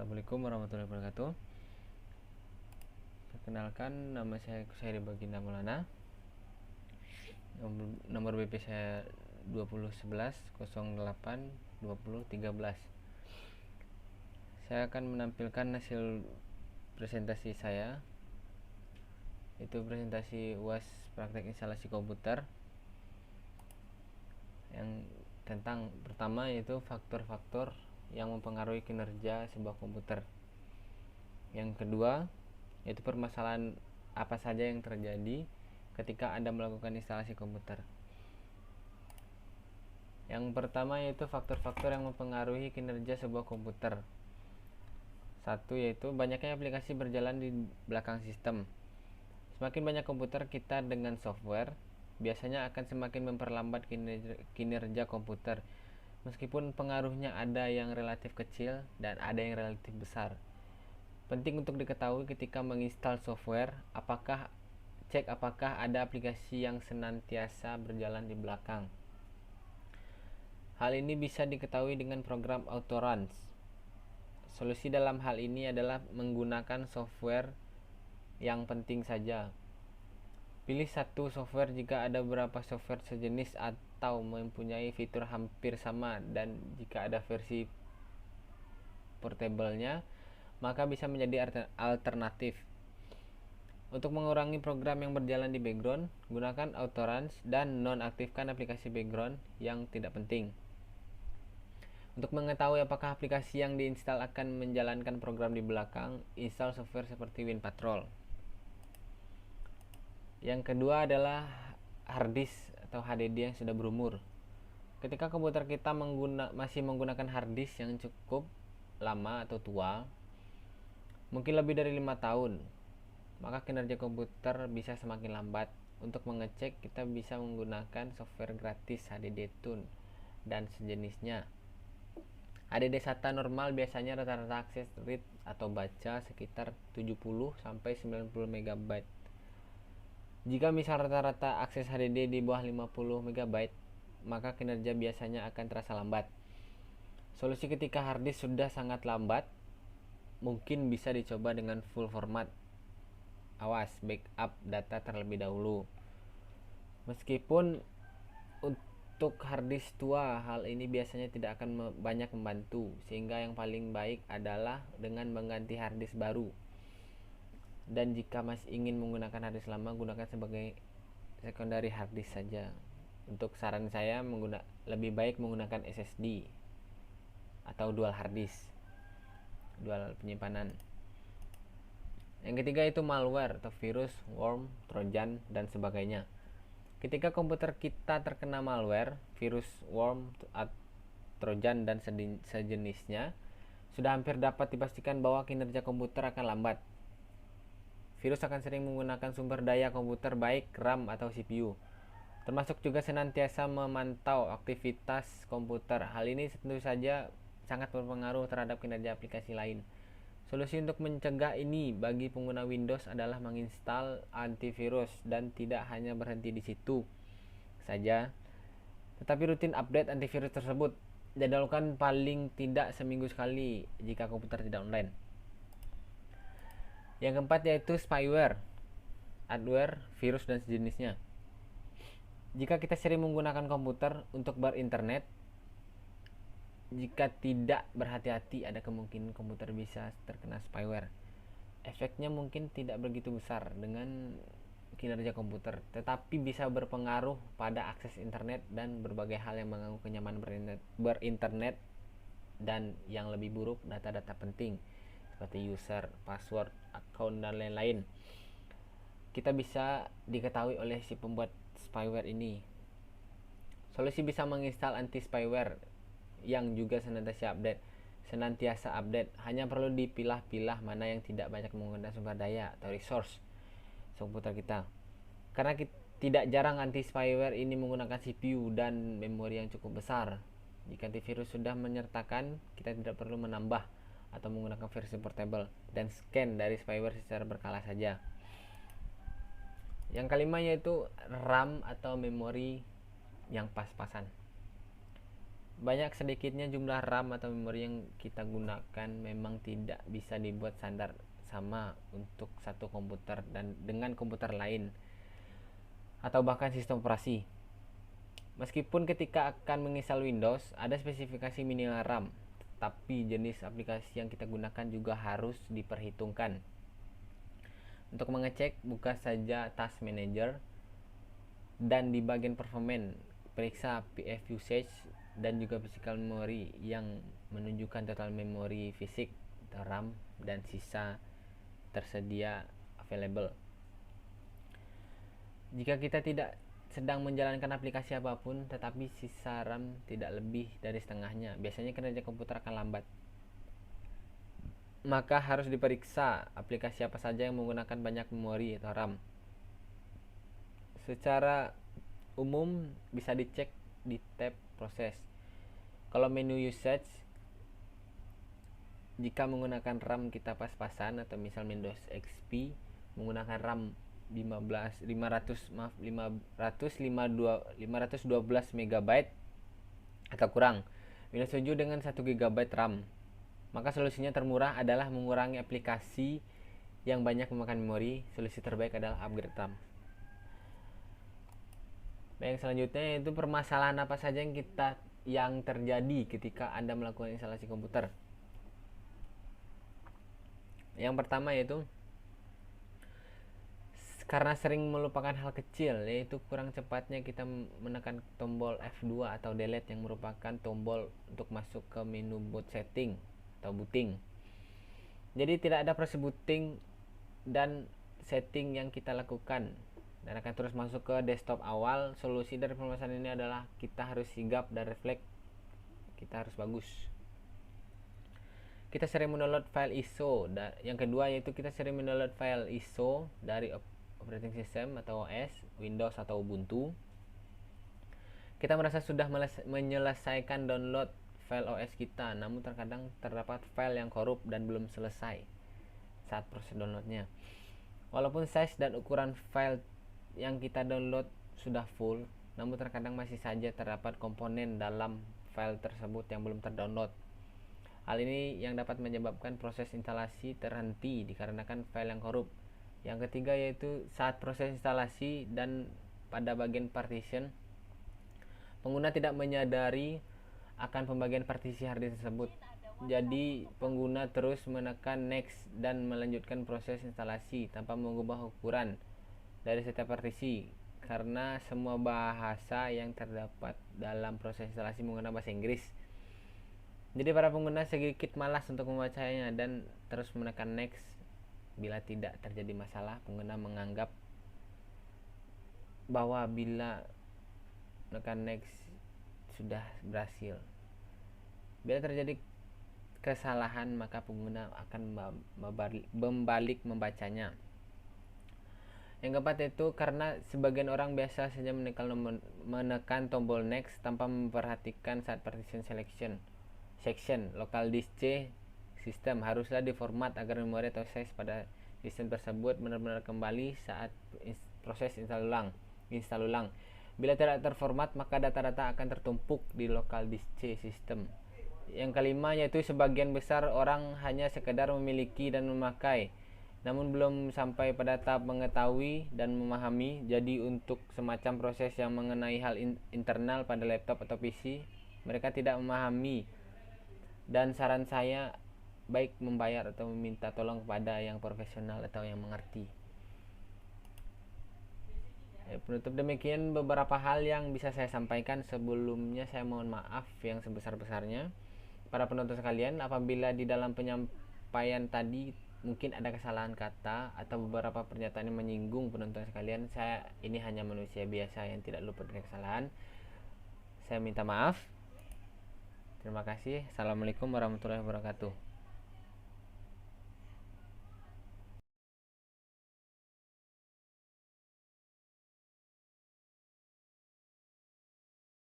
Assalamualaikum warahmatullahi wabarakatuh. Perkenalkan, nama saya Kusairi Baginda Maulana. Nomor BP saya 2011 08 20 13. Saya akan menampilkan hasil presentasi saya. Itu presentasi UAS praktek instalasi komputer yang tentang pertama yaitu faktor-faktor yang mempengaruhi kinerja sebuah komputer. Yang kedua yaitu permasalahan apa saja yang terjadi ketika Anda melakukan instalasi komputer. Yang pertama yaitu faktor-faktor yang mempengaruhi kinerja sebuah komputer. Satu yaitu banyaknya aplikasi berjalan di belakang sistem. Semakin banyak komputer kita dengan software, biasanya akan semakin memperlambat kinerja komputer. Meskipun pengaruhnya ada yang relatif kecil dan ada yang relatif besar. Penting untuk diketahui ketika menginstal software, cek apakah ada aplikasi yang senantiasa berjalan di belakang. Hal ini bisa diketahui dengan program Autoruns. Solusi dalam hal ini adalah menggunakan software yang penting saja. Pilih satu software jika ada beberapa software sejenis atau mempunyai fitur hampir sama, dan jika ada versi portable-nya, maka bisa menjadi alternatif. Untuk mengurangi program yang berjalan di background, gunakan Autoruns dan nonaktifkan aplikasi background yang tidak penting. Untuk mengetahui apakah aplikasi yang diinstal akan menjalankan program di belakang, install software seperti WinPatrol. Yang kedua adalah hard disk atau HDD yang sudah berumur. Ketika komputer kita masih menggunakan hard disk yang cukup lama atau tua, mungkin lebih dari 5 tahun, maka kinerja komputer bisa semakin lambat. Untuk mengecek, kita bisa menggunakan software gratis HDD Tune dan sejenisnya. HDD SATA normal biasanya rata-rata akses read atau baca sekitar 70 sampai 90 MB. Jika misal rata-rata akses HDD di bawah 50 MB, maka kinerja biasanya akan terasa lambat. Solusi ketika hard disk sudah sangat lambat, mungkin bisa dicoba dengan full format. Awas, backup data terlebih dahulu. Meskipun untuk hard disk tua, hal ini biasanya tidak akan banyak membantu, sehingga yang paling baik adalah dengan mengganti hard disk baru. Dan jika masih ingin menggunakan hard disk lama, gunakan sebagai secondary hard disk saja. Untuk saran saya, lebih baik menggunakan SSD atau dual hard disk, dual penyimpanan. Yang ketiga itu malware atau virus, worm, trojan, dan sebagainya. Ketika komputer kita terkena malware, virus, worm, trojan, dan sejenisnya, sudah hampir dapat dipastikan bahwa kinerja komputer akan lambat. Virus akan sering menggunakan sumber daya komputer baik RAM atau CPU, termasuk juga senantiasa memantau aktivitas komputer. Hal ini tentu saja sangat berpengaruh terhadap kinerja aplikasi lain. Solusi untuk mencegah ini bagi pengguna Windows adalah menginstal antivirus, dan tidak hanya berhenti di situ saja, tetapi rutin update antivirus tersebut. Jadwalkan paling tidak seminggu sekali jika komputer tidak online. Yang keempat yaitu spyware, adware, virus, dan sejenisnya. Jika kita sering menggunakan komputer untuk berinternet, jika tidak berhati-hati, ada kemungkinan komputer bisa terkena spyware. Efeknya mungkin tidak begitu besar dengan kinerja komputer, tetapi bisa berpengaruh pada akses internet dan berbagai hal yang mengganggu kenyamanan berinternet, dan yang lebih buruk, data-data penting seperti user, password, account, dan lain-lain. Kita bisa diketahui oleh si pembuat spyware ini. Solusi bisa menginstal anti-spyware yang juga senantiasa update. Hanya perlu dipilah-pilah mana yang tidak banyak menggunakan sumber daya atau resource komputer kita. Karena tidak jarang anti-spyware ini menggunakan CPU dan memori yang cukup besar. Jika antivirus sudah menyertakan, kita tidak perlu menambah atau menggunakan versi portable, dan scan dari spyware secara berkala saja. Yang kelima yaitu RAM atau memori yang pas-pasan. banyak sedikitnya jumlah RAM atau memori yang kita gunakan memang tidak bisa dibuat standar sama untuk satu komputer dan dengan komputer lain atau bahkan sistem operasi. Meskipun ketika akan menginstal Windows ada spesifikasi minimal RAM, tapi jenis aplikasi yang kita gunakan juga harus diperhitungkan. Untuk mengecek, buka saja Task Manager dan di bagian performance periksa PF usage dan juga physical memory yang menunjukkan total memori fisik RAM dan sisa tersedia available. Jika kita tidak sedang menjalankan aplikasi apapun tetapi sisa RAM tidak lebih dari setengahnya, biasanya kinerja komputer akan lambat. Maka harus diperiksa aplikasi apa saja yang menggunakan banyak memori atau RAM. Secara umum bisa dicek di tab proses. Kalau menu usage, jika menggunakan RAM kita pas-pasan atau misal Windows XP menggunakan RAM 512 MB atau kurang, Windows 7 dengan 1 GB RAM, maka solusinya termurah adalah mengurangi aplikasi yang banyak memakan memori. Solusi terbaik adalah upgrade RAM. Yang selanjutnya yaitu permasalahan apa saja yang terjadi ketika Anda melakukan instalasi komputer. Yang pertama yaitu karena sering melupakan hal kecil, yaitu kurang cepatnya kita menekan tombol F2 atau delete yang merupakan tombol untuk masuk ke menu boot setting atau booting. Jadi tidak ada proses booting dan setting yang kita lakukan dan akan terus masuk ke desktop awal. Solusi dari permasalahan ini adalah kita harus sigap dan refleks. Kita harus bagus. Kita sering mendownload file ISO. Yang kedua yaitu kita sering mendownload file ISO dari operating system atau OS, Windows atau Ubuntu. Kita merasa sudah menyelesaikan download file OS kita, namun terkadang terdapat file yang korup dan belum selesai saat proses downloadnya. Walaupun size dan ukuran file yang kita download sudah full, namun terkadang masih saja terdapat komponen dalam file tersebut yang belum terdownload. Hal ini yang dapat menyebabkan proses instalasi terhenti dikarenakan file yang korup. Yang ketiga yaitu saat proses instalasi dan pada bagian partition, pengguna tidak menyadari akan pembagian partisi harddisk tersebut. Jadi pengguna terus menekan next dan melanjutkan proses instalasi tanpa mengubah ukuran dari setiap partisi, karena semua bahasa yang terdapat dalam proses instalasi menggunakan bahasa Inggris. Jadi para pengguna sedikit malas untuk membacanya dan terus menekan next. Bila tidak terjadi masalah, pengguna menganggap bahwa bila menekan next sudah berhasil. Bila terjadi kesalahan, maka pengguna akan membalik membacanya. Yang keempat itu karena sebagian orang biasa saja menekan tombol next tanpa memperhatikan saat partition section local disk C sistem haruslah diformat agar memori atau size pada sistem tersebut benar-benar kembali saat proses install ulang. Bila tidak terformat, maka data-data akan tertumpuk di local disk C sistem. Yang kelima yaitu sebagian besar orang hanya sekedar memiliki dan memakai, namun belum sampai pada tahap mengetahui dan memahami. Jadi untuk semacam proses yang mengenai hal internal pada laptop atau PC, mereka tidak memahami. Dan saran saya baik membayar atau meminta tolong kepada yang profesional atau yang mengerti. Penutup demikian beberapa hal yang bisa saya sampaikan. Sebelumnya saya mohon maaf yang sebesar-besarnya para penonton sekalian apabila di dalam penyampaian tadi mungkin ada kesalahan kata atau beberapa pernyataan yang menyinggung penonton sekalian. Saya ini hanya manusia biasa yang tidak luput dari kesalahan. Saya minta maaf. Terima kasih. Assalamualaikum warahmatullahi wabarakatuh.